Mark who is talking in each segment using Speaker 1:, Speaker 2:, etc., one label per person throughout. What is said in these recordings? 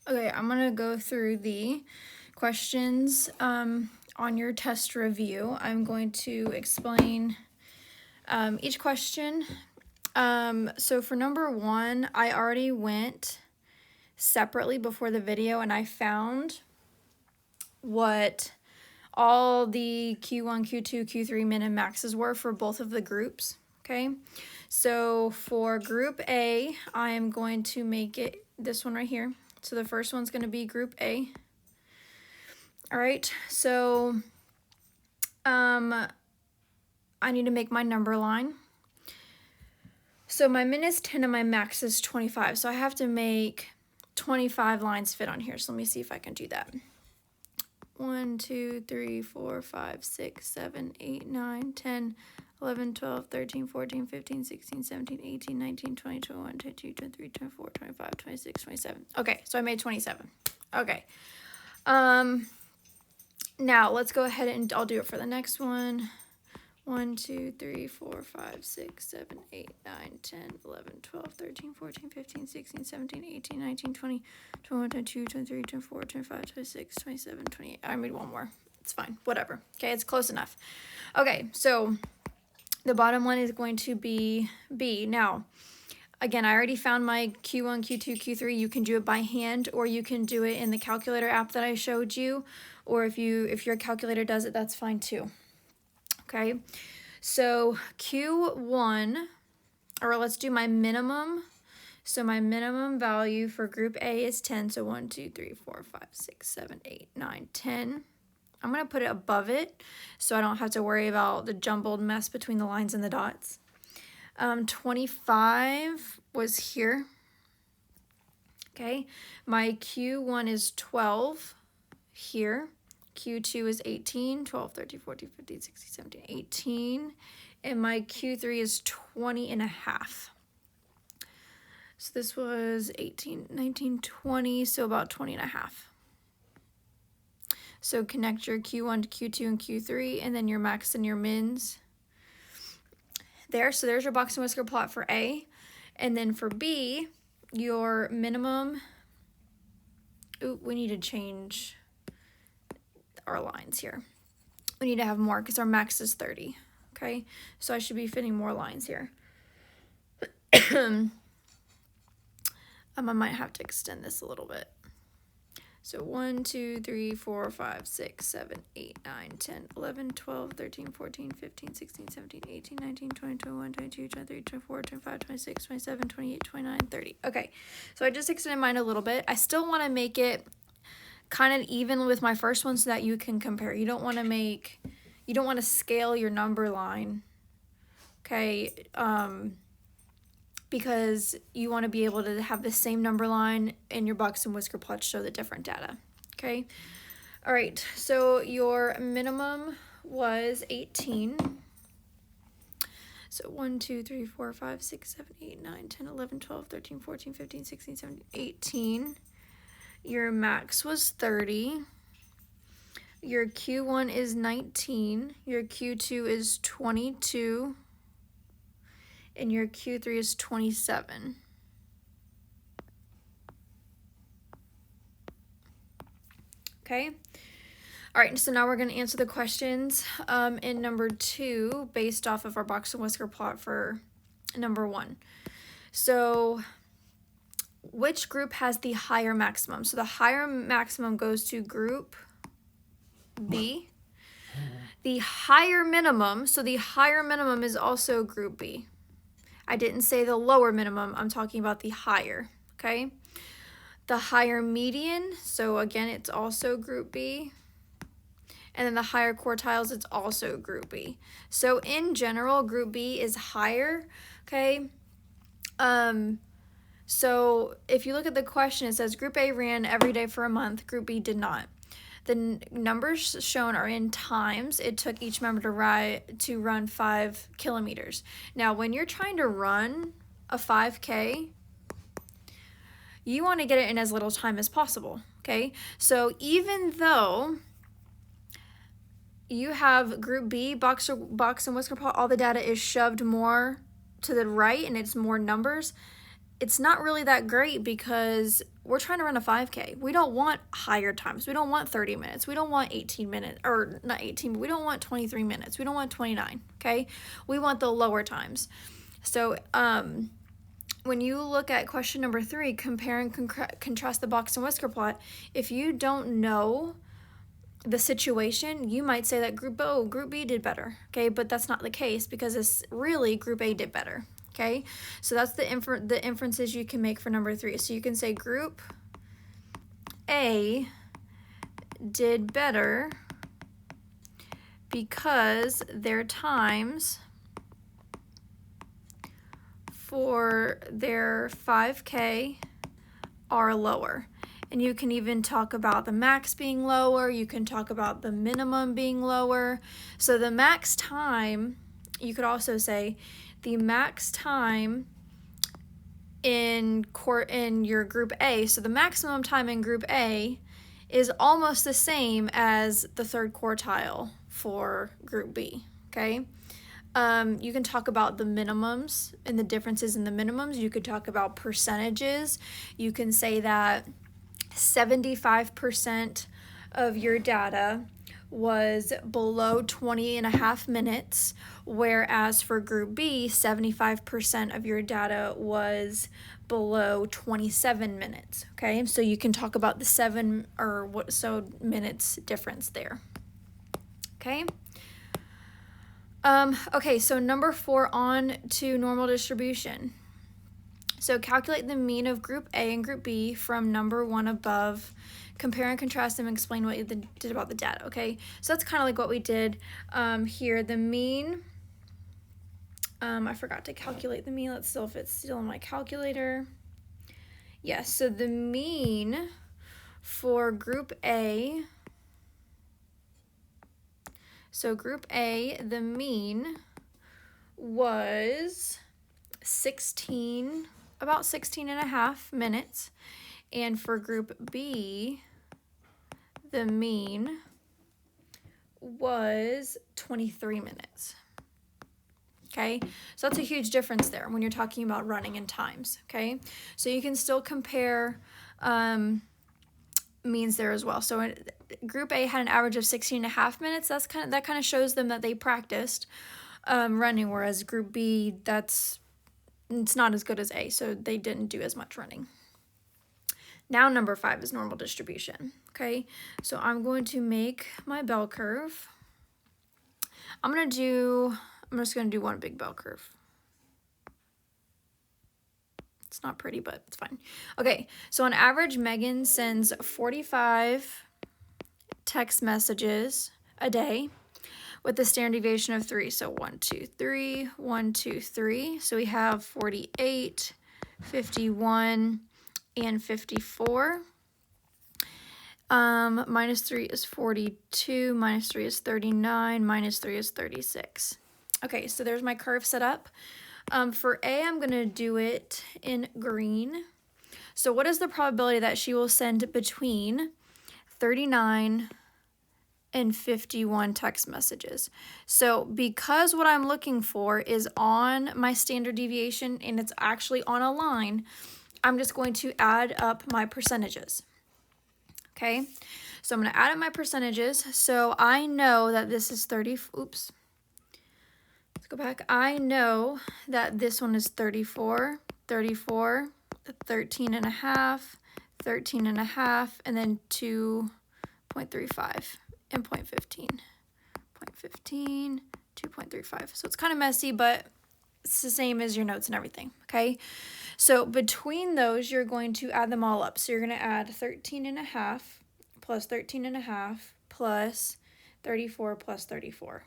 Speaker 1: Okay, I'm gonna go through the questions on your test review. I'm going to explain each question. So for number 1, I already went separately before the video and I found what all the Q1, Q2, Q3 min and maxes were for both of the groups. Okay, so for group A, I am going to make it this one right here. So the first one's going to be group A. All right, so I need to make my number line. So my min is 10 and my max is 25. So I have to make 25 lines fit on here. So let me see if I can do that. 1, 2, 3, 4, 5, 6, 7, 8, 9, 10, 11, 12, 13, 14, 15, 16, 17, 18, 19, 20, 21, 22, 23, 24, 25, 26, 27. Okay, so I made 27. Okay. Now let's go ahead and I'll do it for the next one. 1, 2, 3, 4, 5, 6, 7, 8, 9, 10, 11, 12, 13, 14, 15, 16, 17, 18, 19, 20, 21, 22, 23, 24, 25, 26, 27, 28. I made one more. It's fine. Whatever. Okay, it's close enough. Okay, so the bottom one is going to be B. Now, again, I already found my Q1, Q2, Q3. You can do it by hand or you can do it in the calculator app that I showed you. Or if your calculator does it, that's fine too. Okay, so Q1, or let's do my minimum. So my minimum value for group A is 10. So 1, 2, 3, 4, 5, 6, 7, 8, 9, 10. I'm going to put it above it so I don't have to worry about the jumbled mess between the lines and the dots. 25 was here. Okay, my Q1 is 12 here. Q2 is 18, 12, 13, 14, 15, 16, 17, 18. And my Q3 is 20 and a half. So this was 18, 19, 20, so about 20 and a half. So connect your Q1 to Q2 and Q3, and then your max and your mins there. So there's your box and whisker plot for A. And then for B, your minimum, we need to change our lines here. We need to have more because our max is 30. Okay, so I should be fitting more lines here. I might have to extend this a little bit. So 1, 2, 3, 4, 5, 6, 7, 8, 9, 10, 11, 12, 13, 14, 15, 16, 17, 18, 19, 20, 21, 22, 23, 24, 25, 26, 27, 28, 29, 30. Okay, so I just extended mine a little bit. I still want to make it kind of even with my first one so that you can compare. You don't want to scale your number line, okay, because you want to be able to have the same number line in your box and whisker plot show the different data, okay? All right, so your minimum was 18. So 1, 2, 3, 4, 5, 6, 7, 8, 9, 10, 11, 12, 13, 14, 15, 16, 17, 18. Your max was 30. Your Q1 is 19. Your Q2 is 22. And your Q3 is 27. Okay. All right, so now we're going to answer the questions in number 2 based off of our box and whisker plot for number 1. So which group has the higher maximum? So the higher maximum goes to group B. The higher minimum, so the higher minimum is also group B. I didn't say the lower minimum, I'm talking about the higher, okay? The higher median, so again, it's also group B. And then the higher quartiles, it's also group B. So in general, group B is higher, okay? So if you look at the question, it says group A ran every day for a month, group B did not. The numbers shown are in times. It took each member to run 5 kilometers. Now, when you're trying to run a 5K, you want to get it in as little time as possible, okay? So even though you have group B, box and whisker plot, all the data is shoved more to the right and it's more numbers, it's not really that great because we're trying to run a 5K. We don't want higher times. We don't want 30 minutes. We don't want 18 minutes, or not 18, but we don't want 23 minutes. We don't want 29, okay? We want the lower times. So when you look at question number 3, compare and contrast the box and whisker plot, if you don't know the situation, you might say that Group B did better, okay? But that's not the case because it's really Group A did better. Okay, so that's the inferences you can make for number 3. So you can say Group A did better because their times for their 5K are lower. And you can even talk about the max being lower. You can talk about the minimum being lower. So the max time, you could also say, the max time in your Group A, so the maximum time in Group A is almost the same as the third quartile for Group B, okay? You can talk about the minimums and the differences in the minimums. You could talk about percentages. You can say that 75% of your data was below 20.5 minutes, whereas for Group B, 75% of your data was below 27 minutes, okay? So you can talk about the 7 or what so minutes difference there, okay? Okay, so number 4, on to normal distribution. So calculate the mean of Group A and Group B from number 1 above. Compare and contrast them and explain what you did about the data, okay? So that's kind of like what we did here. The mean, I forgot to calculate the mean. Let's see if it's still in my calculator. Yes, so the mean for Group A, the mean was about 16.5 minutes. And for Group B, the mean was 23 minutes. Okay, so that's a huge difference there when you're talking about running and times. Okay, so you can still compare means there as well. So Group A had an average of 16.5 minutes. That kind of shows them that they practiced running, whereas Group B, it's not as good as A, so they didn't do as much running. Now number 5 is normal distribution, okay? So I'm going to make my bell curve. I'm just going to do one big bell curve. It's not pretty, but it's fine. Okay, so on average, Megan sends 45 text messages a day with a standard deviation of 3. So 1, 2, 3, 1, 2, 3. So we have 48, 51, and 54. Minus 3 is 42, minus 3 is 39, minus 3 is 36. Okay, so there's my curve set up. For A, I'm going to do it in green. So what is the probability that she will send between 39 and 51 text messages? So because what I'm looking for is on my standard deviation and it's actually on a line, I'm just going to add up my percentages. Okay, so I'm going to add up my percentages. So I know that this is 30, oops. Let's go back. I know that this one is 34, 34, 13 and a half, 13 and a half, and then 2.35 and 0.15. 0.15, 2.35. So it's kind of messy, but it's the same as your notes and everything, okay? So between those, you're going to add them all up. So you're going to add 13 and a half plus 13 and a half plus 34 plus 34.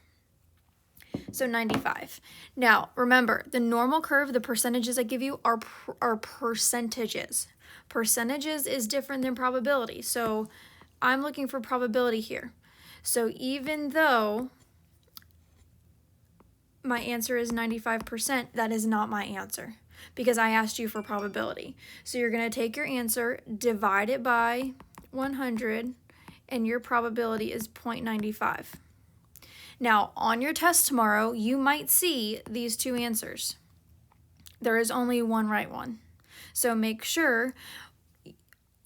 Speaker 1: So 95. Now, remember, the normal curve, the percentages I give you are percentages. Percentages is different than probability. So I'm looking for probability here. So even though my answer is 95%, that is not my answer because I asked you for probability. So you're going to take your answer, divide it by 100, and your probability is 0.95. Now, on your test tomorrow, you might see these two answers. There is only one right one. So make sure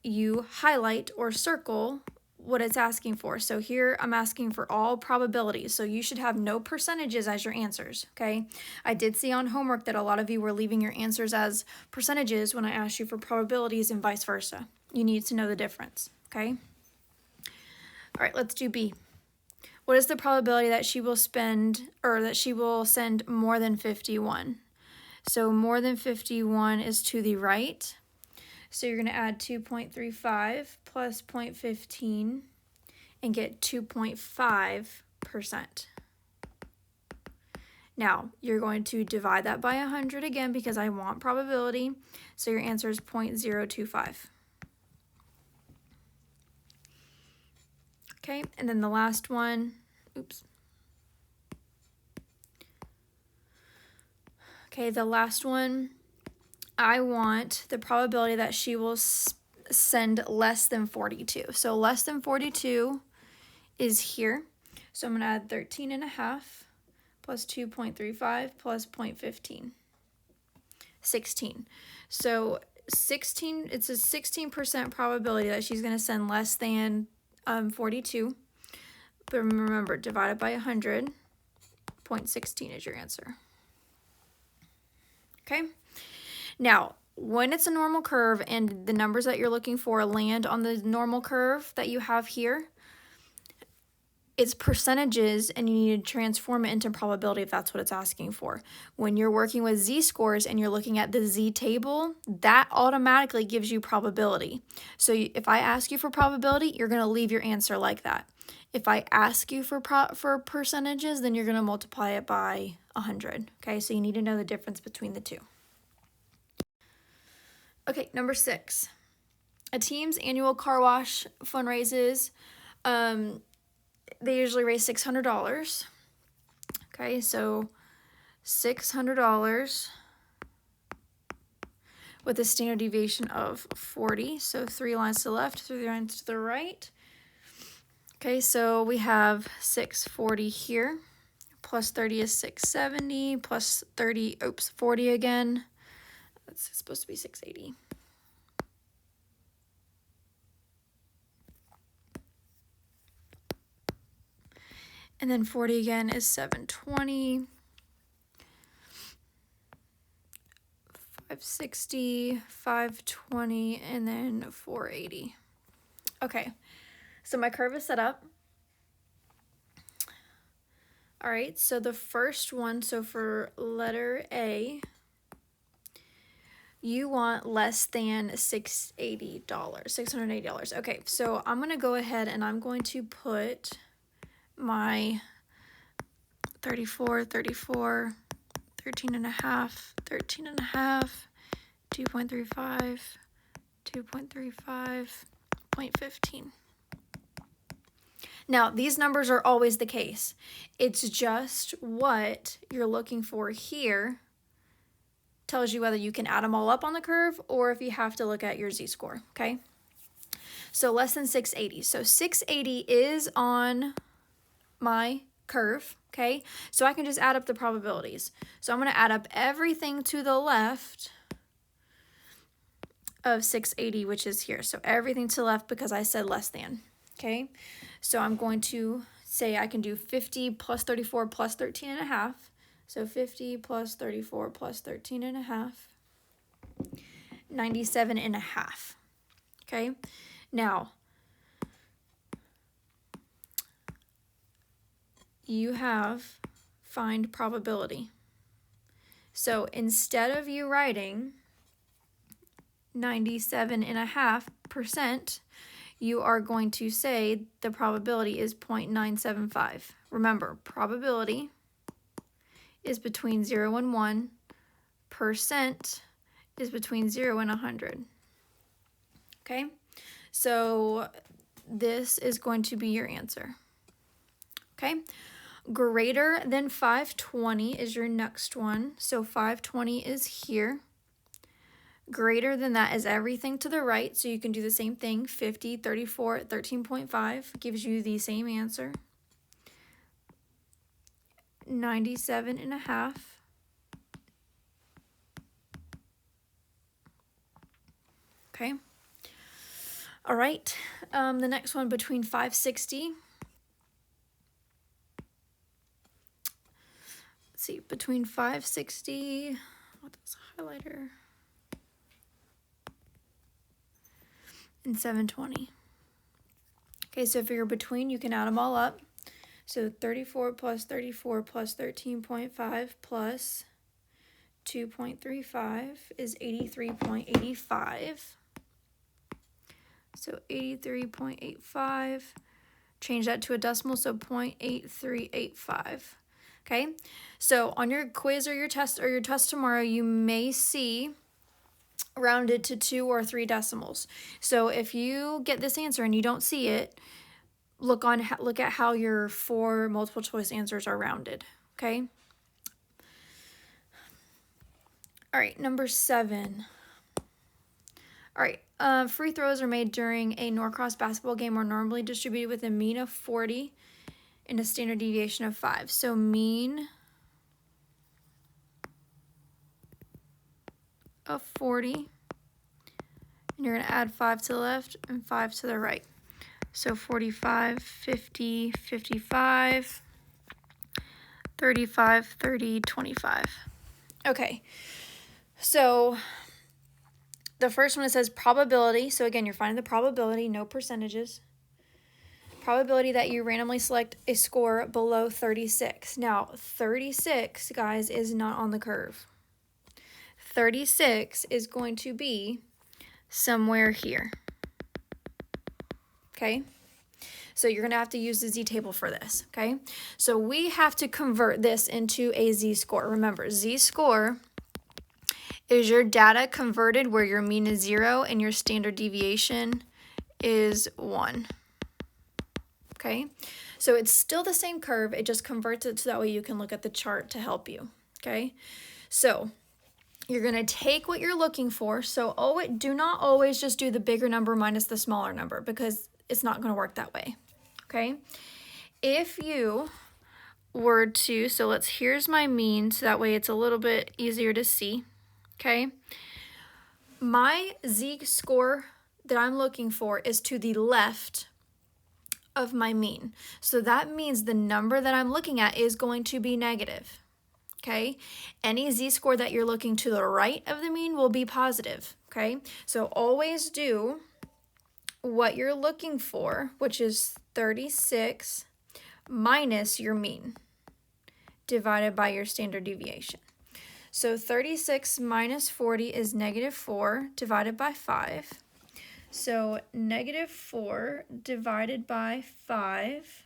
Speaker 1: you highlight or circle what it's asking for. So here I'm asking for all probabilities. So you should have no percentages as your answers, okay? I did see on homework that a lot of you were leaving your answers as percentages when I asked you for probabilities and vice versa. You need to know the difference, okay? All right, let's do B. What is the probability that she will spend, or that she will send more than 51? So more than 51 is to the right. So you're going to add 2.35 plus 0.15 and get 2.5%. Now, you're going to divide that by 100 again because I want probability. So your answer is 0.025. Okay, and then the last one, oops. Okay, the last one, I want the probability that she will send less than 42. So less than 42 is here. So I'm going to add 13.5 plus 2.35 plus 0.15. 16. So 16, it's a 16% probability that she's going to send less than 42. But remember, divided by 100, 0.16 is your answer. Okay? Now, when it's a normal curve and the numbers that you're looking for land on the normal curve that you have here, it's percentages and you need to transform it into probability if that's what it's asking for. When you're working with z-scores and you're looking at the z-table, that automatically gives you probability. So if I ask you for probability, you're going to leave your answer like that. If I ask you for percentages, then you're going to multiply it by 100. Okay, so you need to know the difference between the two. Okay, number 6. A team's annual car wash fundraises, they usually raise $600. Okay, so $600 with a standard deviation of 40. So 3 lines to the left, 3 lines to the right. Okay, so we have 640 here. Plus 30 is 670. Plus 30, 40 again. That's supposed to be 680. And then 40 again is 720. 560, 520, and then 480. Okay, so my curve is set up. All right, so the first one, so for letter A, you want less than $680. Okay, so I'm going to go ahead and I'm going to put my 34, 13 and a half, 2.35, 2.35, 0.15. Now, these numbers are always the case. It's just what you're looking for here tells you whether you can add them all up on the curve or if you have to look at your z-score, okay? So less than 680. So 680 is on my curve, okay? So I can just add up the probabilities. So I'm going to add up everything to the left of 680, which is here. So everything to the left because I said less than, okay? So I'm going to say I can do 50 plus 34 plus 13 and a half. So 50 plus 34 plus 13 and a half, 97 and a half, okay? Now, you have find probability. So instead of you writing 97.5%, you are going to say the probability is 0.975. Remember, probability is between 0 and 1. Percent is between 0 and 100. Okay? So this is going to be your answer. Okay? Greater than 520 is your next one. So 520 is here. Greater than that is everything to the right. So you can do the same thing. 50, 34, 13.5 gives you the same answer. 97.5. okay? All right, the next one, between 560. Let's see, between 560, what is a highlighter? And 720. Okay, so if you're between, you can add them all up. So 34 plus 34 plus 13.5 plus 2.35 is 83.85. So 83.85, change that to a decimal, so 0.8385. Okay, so on your quiz or your test tomorrow, you may see rounded to 2 or 3 decimals. So if you get this answer and you don't see it, look at how your 4 multiple choice answers are rounded. Okay. All right, number 7. All right, free throws are made during a Norcross basketball game are normally distributed with a mean of 40 and a standard deviation of 5. So mean of 40, and you're going to add 5 to the left and 5 to the right. So 45, 50, 55, 35, 30, 25. Okay, so the first one, it says probability. So again, you're finding the probability, no percentages. Probability that you randomly select a score below 36. Now, 36, guys, is not on the curve. 36 is going to be somewhere here. Okay? So you're going to have to use the z-table for this, okay? So we have to convert this into a z-score. Remember, z-score is your data converted where your mean is 0 and your standard deviation is 1. Okay? So it's still the same curve, it just converts it so that way you can look at the chart to help you. Okay? So you're going to take what you're looking for. So do not always just do the bigger number minus the smaller number, because it's not going to work that way. Okay? If you were to, so here's my mean, so that way it's a little bit easier to see. Okay? My z-score that I'm looking for is to the left of my mean. So that means the number that I'm looking at is going to be negative. Okay? Any z-score that you're looking to the right of the mean will be positive. Okay? So always do what you're looking for, which is 36 minus your mean divided by your standard deviation. So 36 minus 40 is negative 4 divided by 5. So negative 4 divided by 5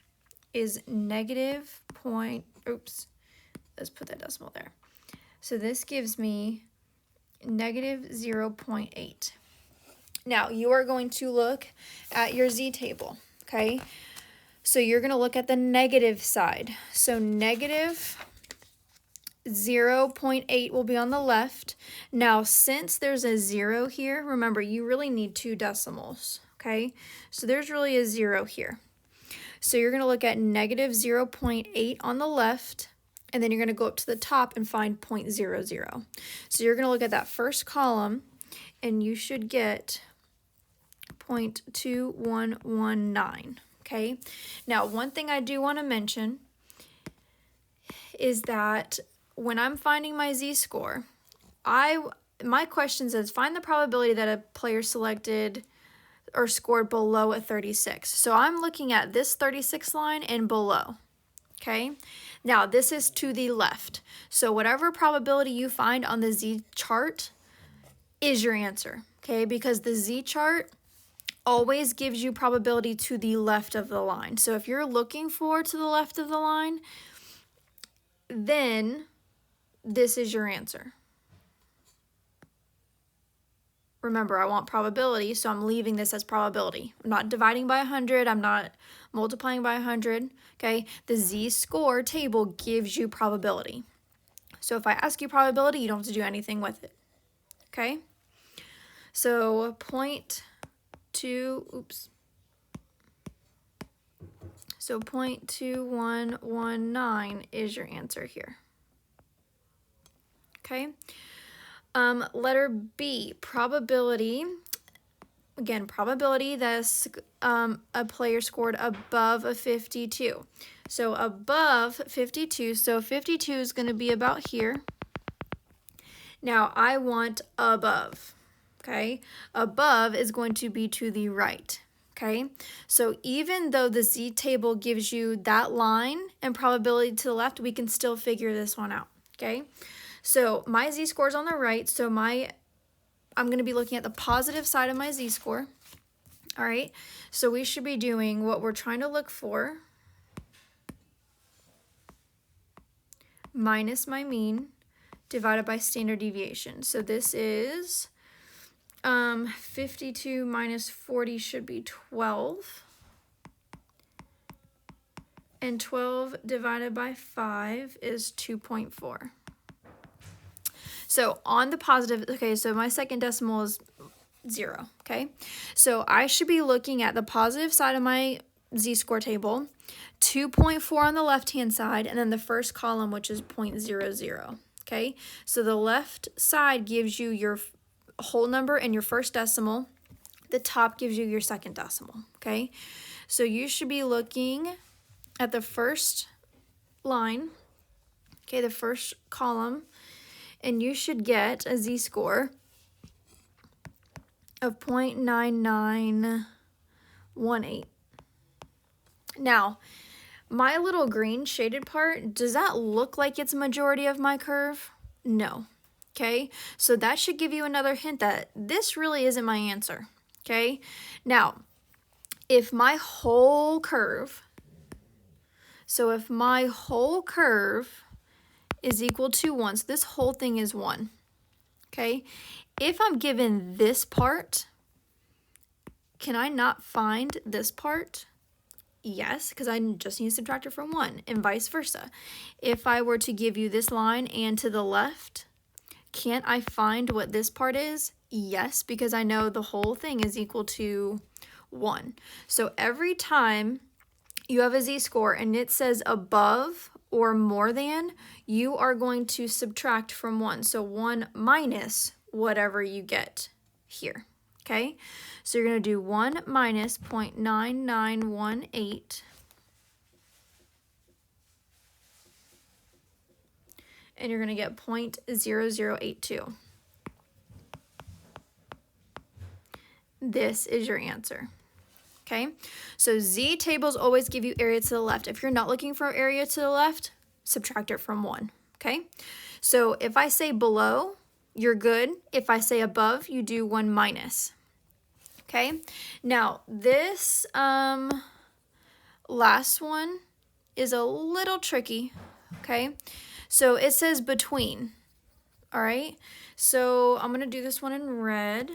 Speaker 1: is negative let's put that decimal there. So this gives me negative 0.8. Now you are going to look at your z-table, okay? So you're going to look at the negative side. So negative 0.8 will be on the left. Now, since there's a 0 here, remember, you really need 2 decimals, okay? So there's really a 0 here. So you're going to look at negative 0.8 on the left, and then you're going to go up to the top and find 0.00. So you're going to look at that first column, and you should get 0.2119, okay? Now, one thing I do want to mention is that when I'm finding my z-score, my question says find the probability that a player selected or scored below a 36. So I'm looking at this 36 line and below. Okay? Now this is to the left. So whatever probability you find on the z chart is your answer. Okay? Because the z chart always gives you probability to the left of the line. So if you're looking for to the left of the line, then this is your answer. Remember, I want probability, so I'm leaving this as probability. I'm not dividing by 100. I'm not multiplying by 100. Okay? The z-score table gives you probability. So if I ask you probability, you don't have to do anything with it. Okay? So 0.2119 is your answer here. Okay. Letter B, probability again, probability that a player scored above a 52. So above 52, so 52 is going to be about here. Now I want above, okay? Above is going to be to the right, okay? So even though the Z table gives you that line and probability to the left, we can still figure this one out, okay? So my Z-score is on the right, so I'm going to be looking at the positive side of my Z-score, all right? So we should be doing what we're trying to look for minus my mean divided by standard deviation. So this is 52 minus 40 should be 12. And 12 divided by 5 is 2.4. So on the positive, okay, so my second decimal is 0, okay? So I should be looking at the positive side of my Z-score table, 2.4 on the left-hand side, and then the first column, which is 0.00, okay? So the left side gives you your whole number and your first decimal. The top gives you your second decimal, okay? So you should be looking at the first line, okay, the first column, and you should get a Z-score of 0.9918. Now, my little green shaded part, does that look like it's a majority of my curve? No, okay? So that should give you another hint that this really isn't my answer, okay? Now, if my whole curve, so if my whole curve is equal to 1, so this whole thing is 1, okay? If I'm given this part, can I not find this part? Yes, because I just need to subtract it from 1, and vice versa. If I were to give you this line and to the left, can't I find what this part is? Yes, because I know the whole thing is equal to 1. So every time you have a Z-score and it says above or more than, you are going to subtract from 1. So 1 minus whatever you get here, okay? So you're going to do 1 minus 0.9918, and you're going to get 0.0082. This is your answer. Okay, so Z tables always give you area to the left. If you're not looking for area to the left, subtract it from 1, okay? So if I say below, you're good. If I say above, you do 1 minus, okay? Now, this last one is a little tricky, okay? So it says between, all right? So I'm going to do this one in red.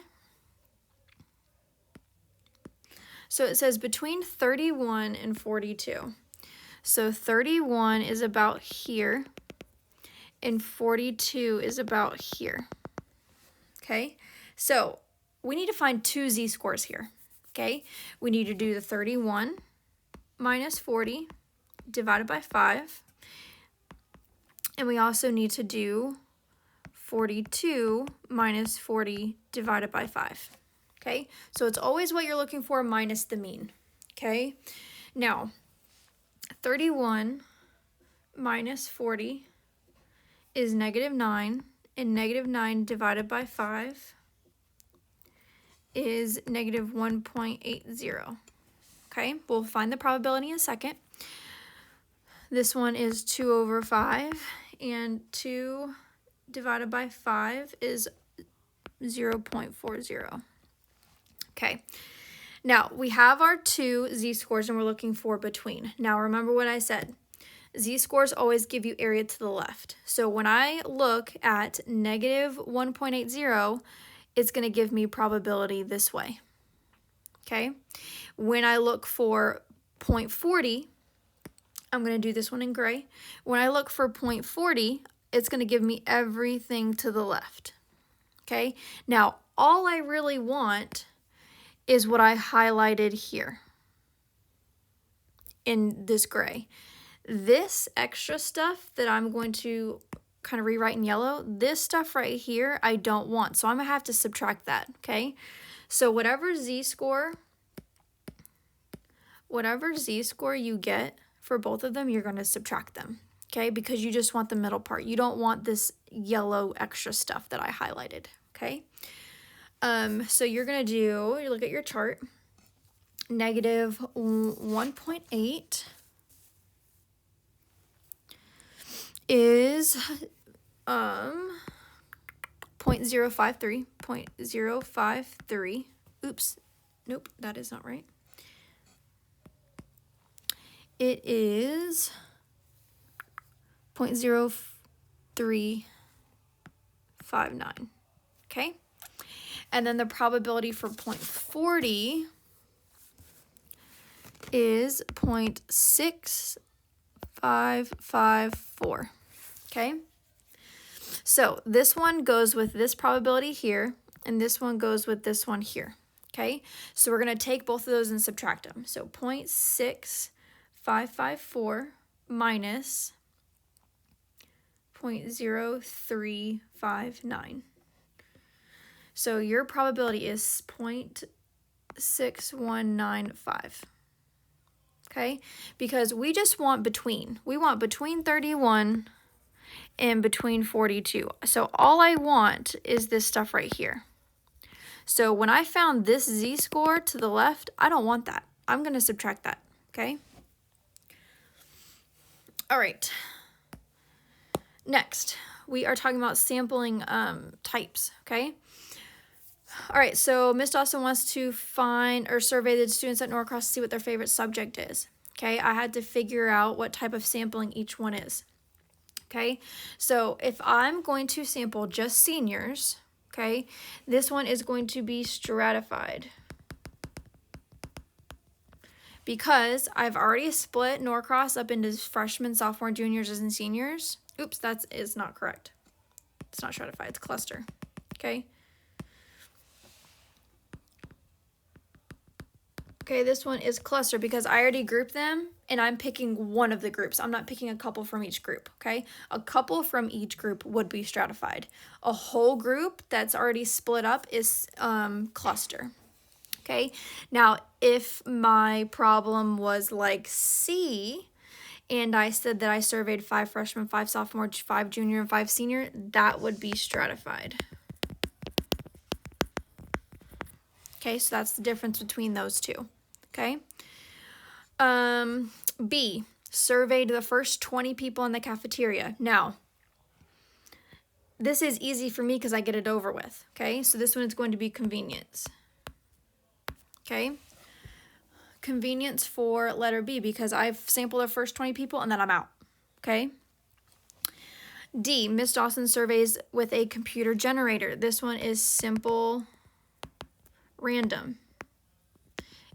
Speaker 1: So it says between 31 and 42. So 31 is about here, and 42 is about here. Okay, so we need to find two Z-scores here. Okay, we need to do the 31 minus 40 divided by 5. And we also need to do 42 minus 40 divided by 5. Okay, so it's always what you're looking for minus the mean. Okay, now 31 minus 40 is -9, and -9 divided by 5 is -1.80. Okay, we'll find the probability in a second. This one is 2 over 5, and 2 divided by 5 is 0.40. Okay, now we have our two Z-scores and we're looking for between. Now remember what I said. Z-scores always give you area to the left. So when I look at -1.80, it's going to give me probability this way. Okay, when I look for 0.40, I'm going to do this one in gray. When I look for 0.40, it's going to give me everything to the left. Okay, now all I really want is what I highlighted here in this gray. This extra stuff that I'm going to kind of rewrite in yellow, this stuff right here, I don't want. So I'm going to have to subtract that, okay? So whatever z-score you get for both of them, you're going to subtract them, okay? Because you just want the middle part. You don't want this yellow extra stuff that I highlighted, okay? So you're going to do, you look at your chart, negative 1.8 is 0.053. Oops, nope, that is not right. It is 0.0359, okay? And then the probability for 0.40 is 0.6554, okay? So this one goes with this probability here, and this one goes with this one here, okay? So we're going to take both of those and subtract them. So 0.6554 minus 0.0359. So your probability is 0.6195. Okay? Because we just want between. We want between 31 and between 42. So all I want is this stuff right here. So when I found this z-score to the left, I don't want that. I'm going to subtract that. Okay? All right. Next, we are talking about sampling types, okay? All right, so Miss Dawson wants to find or survey the students at Norcross to see what their favorite subject is, okay? I had to figure out what type of sampling each one is, okay? So if I'm going to sample just seniors, okay, this one is going to be stratified because I've already split Norcross up into freshmen, sophomore, juniors, and seniors. Oops, that is not correct. It's not stratified, it's cluster, okay? Okay, this one is cluster because I already grouped them and I'm picking one of the groups. I'm not picking a couple from each group, okay? A couple from each group would be stratified. A whole group that's already split up is cluster, okay? Now, if my problem was like C, and I said that I surveyed 5 freshmen, 5 sophomore, 5 junior, and 5 senior, that would be stratified. Okay, so that's the difference between those two. Okay. B, surveyed the first 20 people in the cafeteria. Now, this is easy for me because I get it over with. Okay, so this one is going to be convenience. Okay. Convenience for letter B because I've sampled the first 20 people and then I'm out. Okay. D, Miss Dawson surveys with a computer generator. This one is simple random.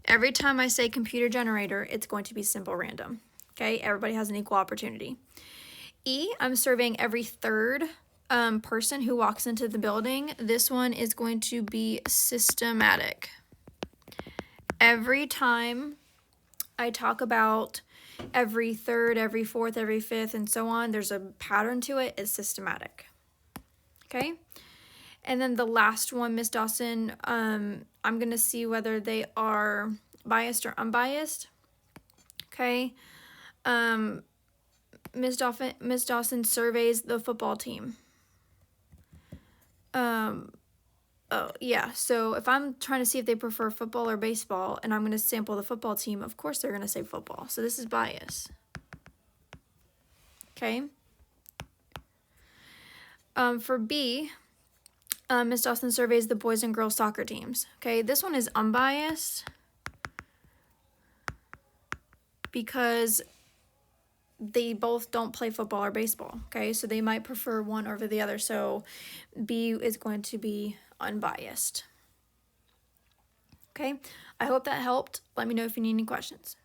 Speaker 1: Every time I say computer generator, it's going to be simple random. Okay, everybody has an equal opportunity. E, I'm surveying every third person who walks into the building. This one is going to be systematic. Every time I talk about every third, every fourth, every fifth, and so on, there's a pattern to it. It's systematic. Okay? And then the last one, Miss Dawson, I'm going to see whether they are biased or unbiased. Okay? Miss Dawson surveys the football team. Oh, yeah, so if I'm trying to see if they prefer football or baseball, and I'm going to sample the football team, of course they're going to say football. So this is bias. Okay? For B, Miss Dawson surveys the boys and girls soccer teams. Okay, this one is unbiased because they both don't play football or baseball. Okay, so they might prefer one over the other. So B is going to be unbiased. Okay, I hope that helped. Let me know if you need any questions.